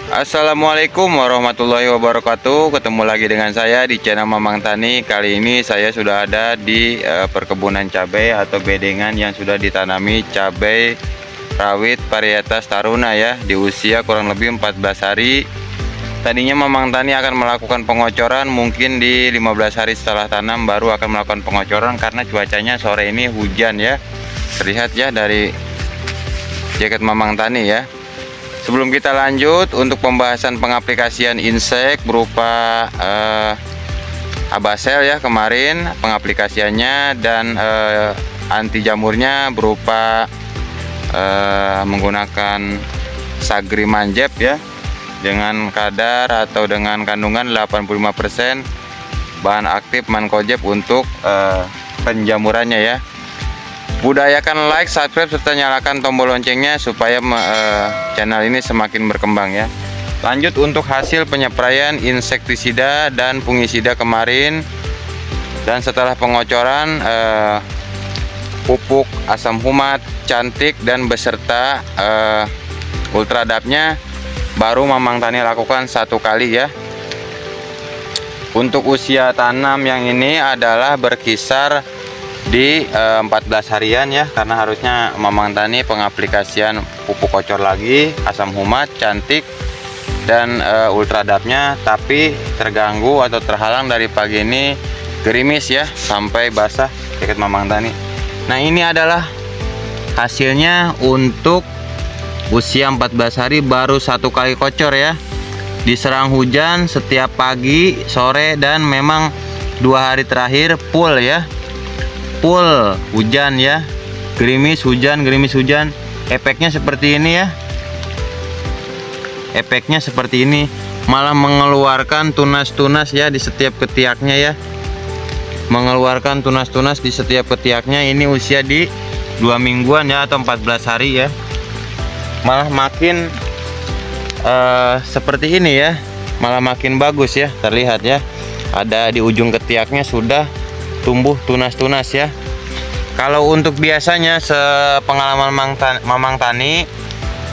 Assalamualaikum warahmatullahi wabarakatuh. Ketemu lagi dengan saya di channel Mamang Tani. Kali ini saya sudah ada di perkebunan cabai atau bedengan yang sudah ditanami cabai rawit varietas Taruna ya, di usia kurang lebih 14 hari. Tadinya Mamang Tani akan melakukan pengocoran mungkin di 15 hari setelah tanam, baru akan melakukan pengocoran karena cuacanya sore ini hujan ya. Terlihat ya dari jaket Mamang Tani ya. Sebelum kita lanjut untuk pembahasan pengaplikasian insek berupa Abasel ya, kemarin pengaplikasiannya, dan anti jamurnya berupa menggunakan Sagri Manjep ya, dengan kadar atau dengan kandungan 85% bahan aktif Mancozeb untuk penjamurannya ya. Budayakan like, subscribe, serta nyalakan tombol loncengnya supaya channel ini semakin berkembang ya. Lanjut untuk hasil penyepraian insektisida dan fungisida kemarin, dan setelah pengocoran pupuk asam humat cantik dan beserta ultradapnya baru Mamang Tani lakukan 1 kali ya. Untuk usia tanam yang ini adalah berkisar di 14 harian ya, karena harusnya Mamang Tani pengaplikasian pupuk kocor lagi, asam humat cantik dan ultradapnya, tapi terganggu atau terhalang dari pagi ini gerimis ya, sampai basah jaket Mamang Tani. Nah, ini adalah hasilnya untuk usia 14 hari baru 1 kali kocor ya, diserang hujan setiap pagi, sore, dan memang 2 hari terakhir full ya, full hujan ya, gerimis hujan, gerimis hujan. Efeknya seperti ini ya, efeknya seperti ini, malah mengeluarkan tunas-tunas ya di setiap ketiaknya ya, mengeluarkan tunas-tunas di setiap ketiaknya. Ini usia di 2 mingguan ya, atau 14 hari ya, malah makin seperti ini ya, malah makin bagus ya. Terlihat ya, ada di ujung ketiaknya sudah tumbuh tunas-tunas ya. Kalau untuk biasanya sepengalaman Mamang Tani,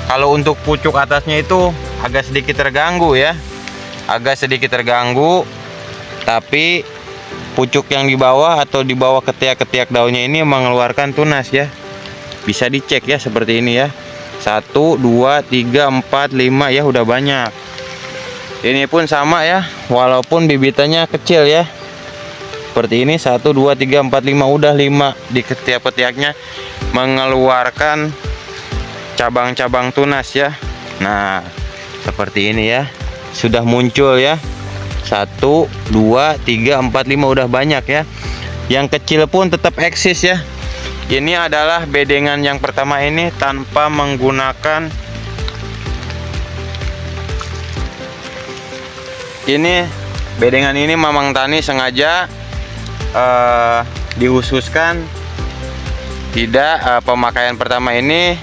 kalau untuk pucuk atasnya itu agak sedikit terganggu ya, agak sedikit terganggu, tapi pucuk yang di bawah atau di bawah ketiak-ketiak daunnya ini mengeluarkan tunas ya. Bisa dicek ya seperti ini ya, 1, 2, 3, 4, 5 ya, udah banyak. Ini pun sama ya, walaupun bibitannya kecil ya, seperti ini, 1, 2, 3, 4, 5, udah 5 di ketiak-ketiaknya mengeluarkan cabang-cabang tunas ya. Nah, seperti ini ya, sudah muncul ya, 1, 2, 3, 4, 5, udah banyak ya. Yang kecil pun tetap eksis ya. Ini adalah bedengan yang pertama ini tanpa menggunakan ini. Bedengan ini Mamang Tani sengaja dihususkan tidak pemakaian pertama ini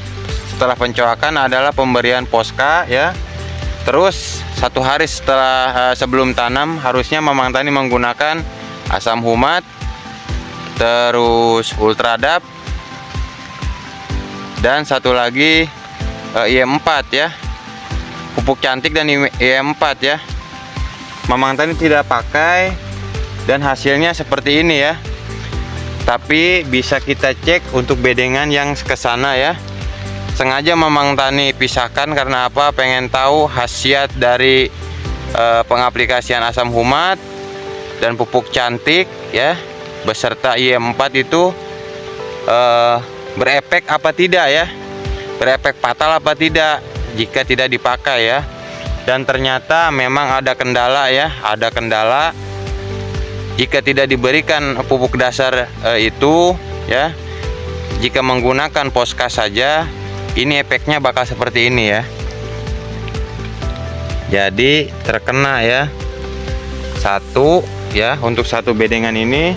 setelah pencoakan adalah pemberian Posca ya. Terus 1 hari setelah sebelum tanam harusnya Mamang Tani menggunakan asam humat, terus ultradap, dan 1 lagi IM4 ya, pupuk cantik dan IM4 ya. Mamang Tani tidak pakai dan hasilnya seperti ini ya. Tapi bisa kita cek untuk bedengan yang kesana ya. Sengaja Mamang Tani pisahkan karena apa? Pengen tahu khasiat dari pengaplikasian asam humat dan pupuk cantik ya, beserta IM4 itu berefek apa tidak ya, berefek fatal apa tidak jika tidak dipakai ya. Dan ternyata memang ada kendala ya, ada kendala jika tidak diberikan pupuk dasar itu ya. Jika menggunakan Posca saja, ini efeknya bakal seperti ini ya. Jadi terkena ya, 1 ya, untuk 1 bedengan ini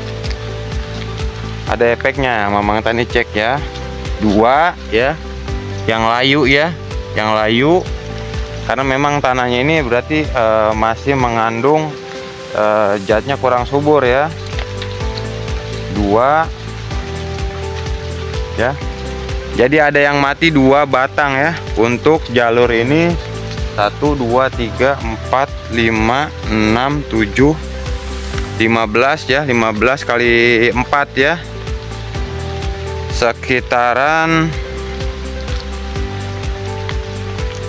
ada efeknya. Mamang Tani cek ya. 2 ya, yang layu ya, yang layu, karena memang tanahnya ini berarti masih mengandung zatnya kurang subur ya. 2 ya, Jadi ada yang mati 2 batang ya. Untuk jalur ini 1 2 3 4 5 6 7 15 ya, 15 kali 4 ya, sekitaran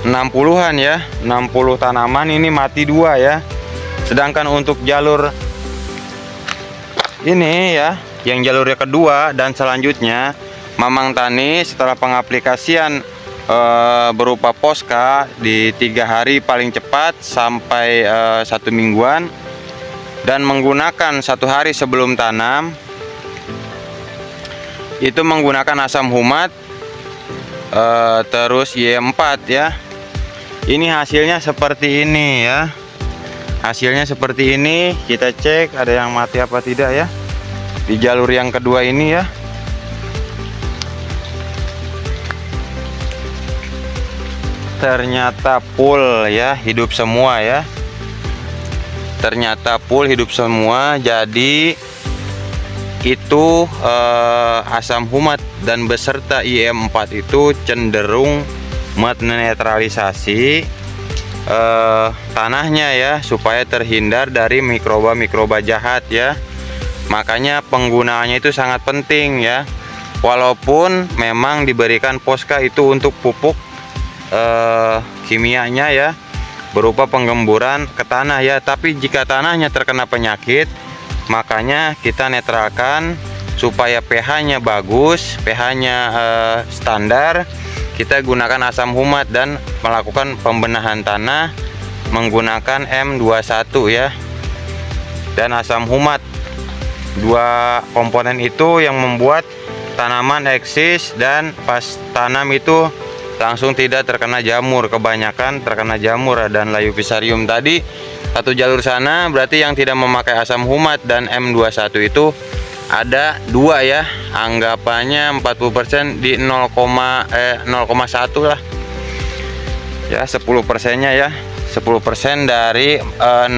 60-an ya, 60 tanaman ini mati 2 ya. Sedangkan untuk jalur ini ya, yang jalurnya kedua dan selanjutnya, Mamang Tani setelah pengaplikasian berupa Posca di 3 hari paling cepat sampai 1 mingguan, dan menggunakan 1 hari sebelum tanam, itu menggunakan asam humat terus Y4 ya. Ini hasilnya seperti ini ya. Hasilnya seperti ini. Kita cek ada yang mati apa tidak ya di jalur yang kedua ini ya. Ternyata full ya, hidup semua ya. Ternyata full hidup semua. Jadi itu asam humat dan beserta IM4 itu cenderung menetralisasi tanahnya ya, supaya terhindar dari mikroba-mikroba jahat ya. Makanya penggunaannya itu sangat penting ya. Walaupun memang diberikan Posca itu untuk pupuk kimianya ya, berupa penggemburan ke tanah ya, tapi jika tanahnya terkena penyakit, makanya kita netralkan supaya pH-nya bagus, pH-nya standar. Kita gunakan asam humat dan melakukan pembenahan tanah menggunakan M21 ya. Dan asam humat, 2 komponen itu yang membuat tanaman eksis dan pas tanam itu langsung tidak terkena jamur. Kebanyakan terkena jamur dan layu fusarium tadi satu jalur sana, berarti yang tidak memakai asam humat dan M21 itu ada 2 ya, anggapannya 40% di 0,1 lah ya, 10%-nya ya, 10% dari 60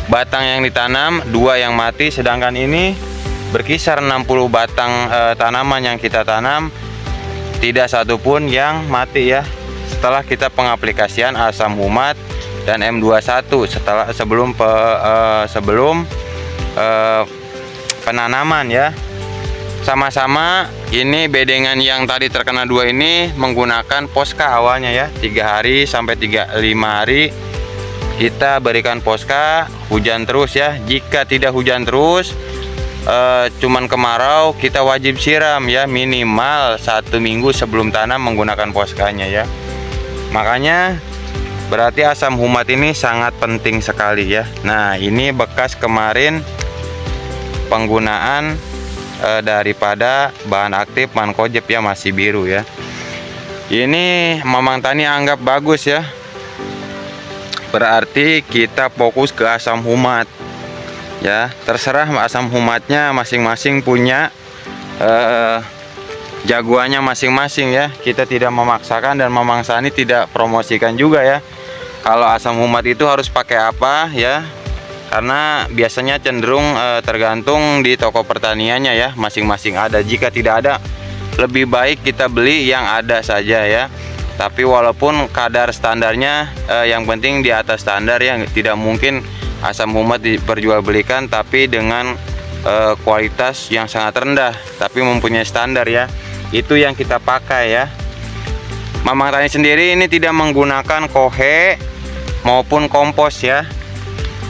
batang yang ditanam, 2 yang mati. Sedangkan ini berkisar 60 batang tanaman yang kita tanam, tidak satupun yang mati ya, setelah kita pengaplikasian asam humat dan M21 sebelum penanaman ya. Sama-sama ini bedengan yang tadi terkena 2 ini menggunakan Posca awalnya ya, 3 hari sampai 5 hari kita berikan Posca, hujan terus ya. Jika tidak hujan terus, cuman kemarau, kita wajib siram ya, minimal 1 minggu sebelum tanam menggunakan Poscanya ya. Makanya berarti asam humat ini sangat penting sekali ya. Nah, ini bekas kemarin penggunaan daripada bahan aktif Mancozeb ya, masih biru ya. Ini Mamang Tani anggap bagus ya, berarti kita fokus ke asam humat ya. Terserah asam humatnya masing-masing punya jagoannya masing-masing ya. Kita tidak memaksakan dan Mamang Tani tidak promosikan juga ya kalau asam humat itu harus pakai apa ya, karena biasanya cenderung tergantung di toko pertaniannya ya, masing-masing ada. Jika tidak ada, lebih baik kita beli yang ada saja ya. Tapi walaupun kadar standarnya yang penting di atas standar ya, tidak mungkin asam humat diperjualbelikan tapi dengan kualitas yang sangat rendah, tapi mempunyai standar ya. Itu yang kita pakai ya. Mamang Tani sendiri ini tidak menggunakan kohe maupun kompos ya.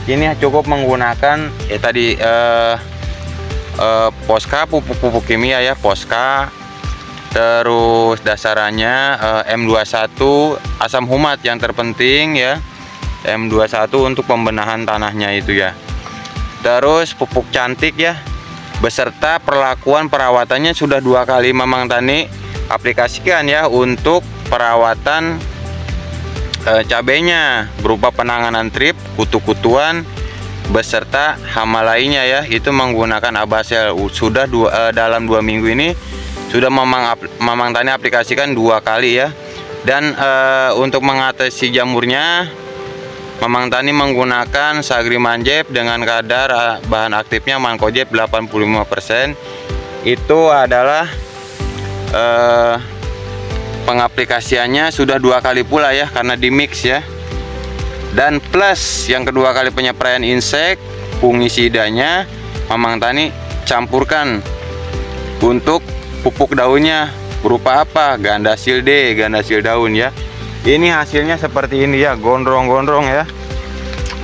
Ini cukup menggunakan ya tadi Posca, pupuk kimia ya, Posca. Terus dasarannya M21, asam humat yang terpenting ya, M21 untuk pembenahan tanahnya itu ya. Terus pupuk cantik ya, beserta perlakuan perawatannya sudah 2 kali Mamang Tani aplikasikan ya, untuk perawatan cabenya berupa penanganan trip, kutu-kutuan beserta hama lainnya ya. Itu menggunakan Abasel sudah dalam 2 minggu ini sudah Mamang Tani aplikasikan 2 kali ya. Dan untuk mengatasi jamurnya, Mamang Tani menggunakan Sagrimanjeb dengan kadar bahan aktifnya Mancozeb 85%. Itu adalah pengaplikasiannya sudah 2 kali pula ya, karena di mix ya. Dan plus yang kedua kali penyapraian insek fungisidanya, Mamang Tani campurkan untuk pupuk daunnya berupa apa? Gandasil D, gandasil daun ya. Ini hasilnya seperti ini ya, gondrong-gondrong ya.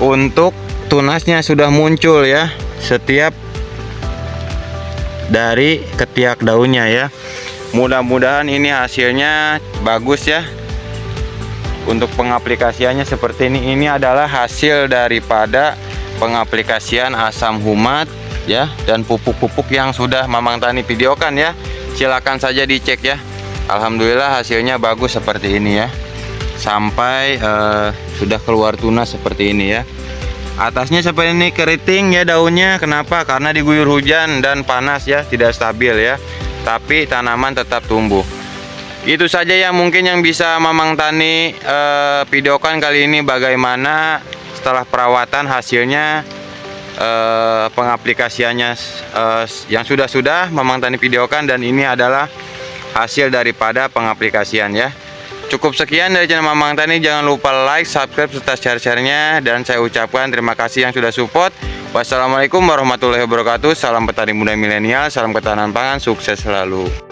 Untuk tunasnya sudah muncul ya, setiap dari ketiak daunnya ya. Mudah-mudahan ini hasilnya bagus ya. Untuk pengaplikasiannya seperti ini. Ini adalah hasil daripada pengaplikasian asam humat ya, dan pupuk-pupuk yang sudah Mamang Tani videokan ya. Silakan saja dicek ya. Alhamdulillah hasilnya bagus seperti ini ya. Sampai sudah keluar tunas seperti ini ya. Atasnya seperti ini keriting ya daunnya. Kenapa? Karena diguyur hujan dan panas ya, tidak stabil ya. Tapi tanaman tetap tumbuh. Itu saja ya mungkin yang bisa Mamang Tani videokan kali ini, bagaimana setelah perawatan hasilnya, pengaplikasiannya yang sudah Mamang Tani videokan, dan ini adalah hasil daripada pengaplikasian ya. Cukup sekian dari channel Mamang Tani. Jangan lupa like, subscribe, serta share-nya, dan saya ucapkan terima kasih yang sudah support. Wassalamualaikum warahmatullahi wabarakatuh. Salam petani muda milenial, salam ketahanan pangan, sukses selalu.